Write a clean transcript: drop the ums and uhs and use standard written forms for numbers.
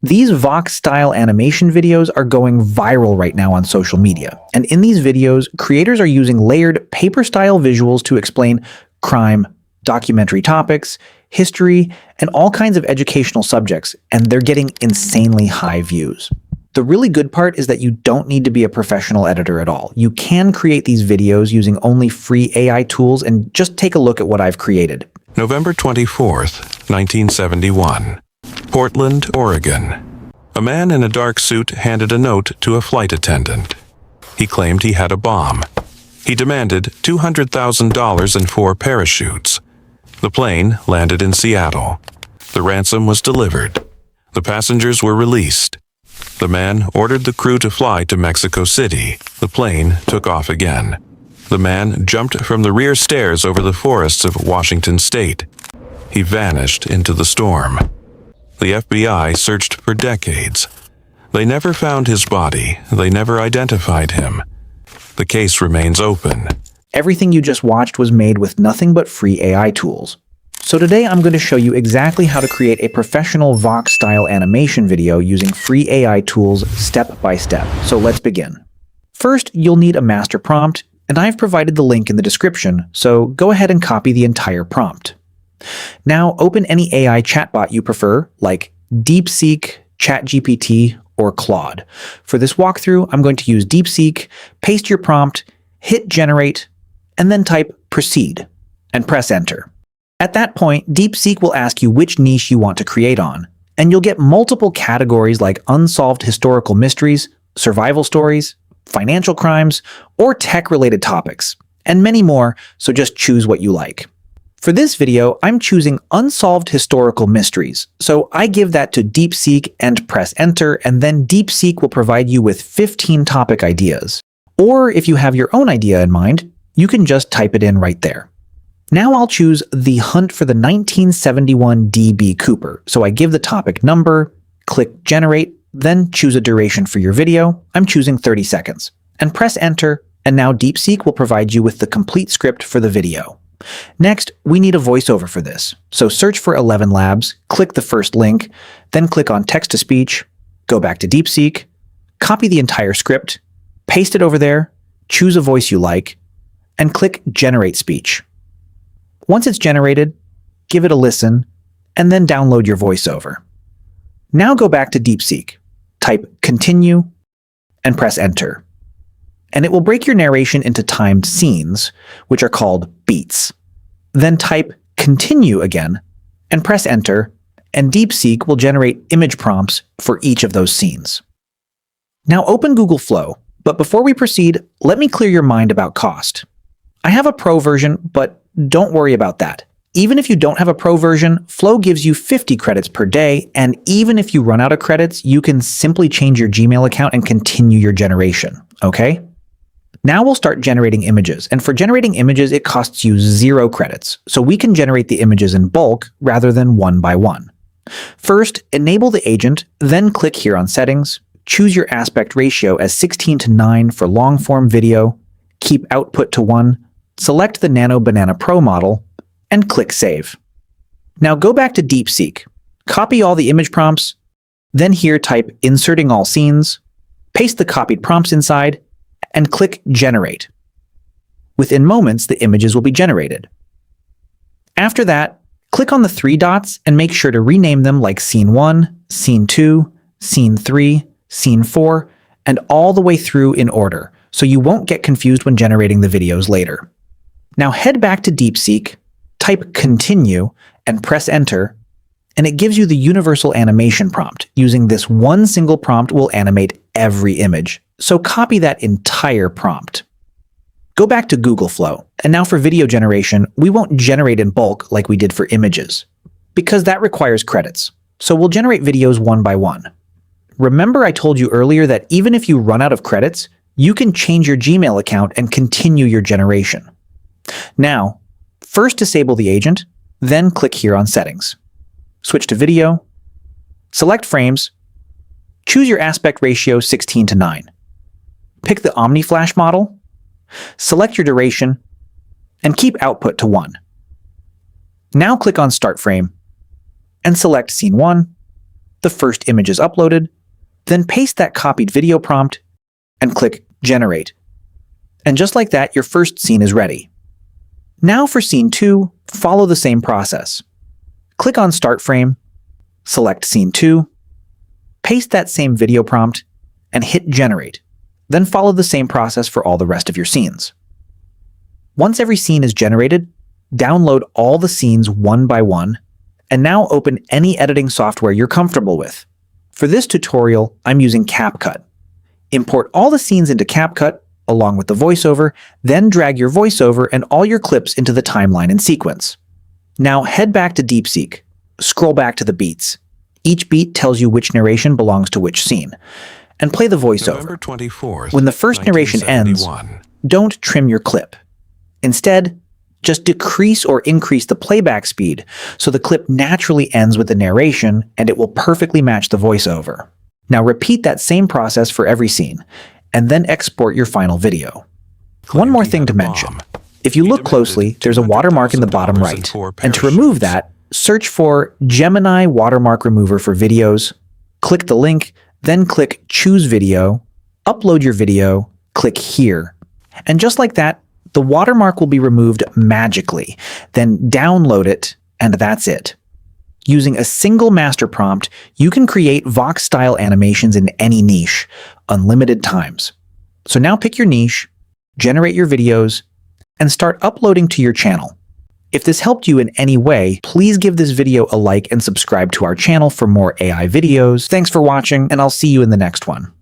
These VOX-style animation videos are going viral right now on social media, and in these videos, creators are using layered paper-style visuals to explain crime, documentary topics, history, and all kinds of educational subjects, and they're getting insanely high views. The really good part is that you don't need to be a professional editor at all. You can create these videos using only free AI tools, and just take a look at what I've created. November 24th, 1971. Portland, Oregon. A man in a dark suit handed a note to a flight attendant. He claimed he had a bomb. He demanded $200,000 and 4 parachutes. The plane landed in Seattle. The ransom was delivered. The passengers were released. The man ordered the crew to fly to Mexico City. The plane took off again. The man jumped from the rear stairs over the forests of Washington State. He vanished into the storm. The FBI searched for decades. They never found his body. They never identified him. The case remains open. Everything you just watched was made with nothing but free AI tools. So today I'm going to show you exactly how to create a professional VOX-style animation video using free AI tools step by step. So let's begin. First, you'll need a master prompt, and I've provided the link in the description, so go ahead and copy the entire prompt. Now open any AI chatbot you prefer, like DeepSeek, ChatGPT, or Claude. For this walkthrough, I'm going to use DeepSeek, paste your prompt, hit generate, and then type proceed, and press enter. At that point, DeepSeek will ask you which niche you want to create on, and you'll get multiple categories like unsolved historical mysteries, survival stories, financial crimes, or tech-related topics, and many more, so just choose what you like. For this video, I'm choosing unsolved historical mysteries, so I give that to DeepSeek and press enter, and then DeepSeek will provide you with 15 topic ideas. Or if you have your own idea in mind, you can just type it in right there. Now I'll choose the hunt for the 1971 D.B. Cooper, so I give the topic number, click generate, then choose a duration for your video. I'm choosing 30 seconds, and press enter, and now DeepSeek will provide you with the complete script for the video. Next, we need a voiceover for this. So search for ElevenLabs, click the first link, then click on text-to-speech, go back to DeepSeek, copy the entire script, paste it over there, choose a voice you like, and click Generate Speech. Once it's generated, give it a listen, and then download your voiceover. Now go back to DeepSeek, type Continue, and press Enter. And it will break your narration into timed scenes, which are called beats. Then type Continue again, and press Enter, and DeepSeek will generate image prompts for each of those scenes. Now open Google Flow, but before we proceed, let me clear your mind about cost. I have a pro version, but don't worry about that. Even if you don't have a pro version, Flow gives you 50 credits per day, and even if you run out of credits, you can simply change your Gmail account and continue your generation, okay? Now we'll start generating images, and for generating images, it costs you 0 credits, so we can generate the images in bulk rather than one by one. First, enable the agent, then click here on Settings, choose your aspect ratio as 16:9 for long-form video, keep output to 1, select the Nano Banana Pro model, and click Save. Now go back to DeepSeek, copy all the image prompts, then here type Inserting All Scenes, paste the copied prompts inside, and click Generate. Within moments, the images will be generated. After that, click on the 3 dots and make sure to rename them like Scene 1, Scene 2, Scene 3, Scene 4, and all the way through in order, so you won't get confused when generating the videos later. Now head back to DeepSeek, type Continue, and press Enter, and it gives you the universal animation prompt. Using this one single prompt will animate every image, so copy that entire prompt. Go back to Google Flow, and now for video generation, we won't generate in bulk like we did for images, because that requires credits, so we'll generate videos one by one. Remember I told you earlier that even if you run out of credits, you can change your Gmail account and continue your generation. Now, first disable the agent, then click here on Settings. Switch to Video, select Frames, choose your aspect ratio 16:9. Pick the OmniFlash model, select your duration, and keep output to 1. Now click on Start Frame, and select Scene 1, the first image is uploaded, then paste that copied video prompt and click Generate. And just like that, your first scene is ready. Now for scene 2, follow the same process. Click on Start Frame, select scene 2, paste that same video prompt, and hit Generate. Then follow the same process for all the rest of your scenes. Once every scene is generated, download all the scenes one by one, and now open any editing software you're comfortable with. For this tutorial, I'm using CapCut. Import all the scenes into CapCut, along with the voiceover, then drag your voiceover and all your clips into the timeline in sequence. Now head back to DeepSeek. Scroll back to the beats. Each beat tells you which narration belongs to which scene. And play the voiceover. November 24th, When the first narration ends, 1971. don't trim your clip. Instead, just decrease or increase the playback speed so the clip naturally ends with the narration and it will perfectly match the voiceover. Now repeat that same process for every scene, and then export your final video. One more thing to mention. If you look closely, there's a watermark in the bottom right, and to remove that, search for Gemini Watermark Remover for videos, click the link, then click Choose Video, upload your video, click Here. And just like that, the watermark will be removed magically. Then download it, and that's it. Using a single master prompt, you can create VOX-style animations in any niche, unlimited times. So now pick your niche, generate your videos, and start uploading to your channel. If this helped you in any way, please give this video a like and subscribe to our channel for more AI videos. Thanks for watching, and I'll see you in the next one.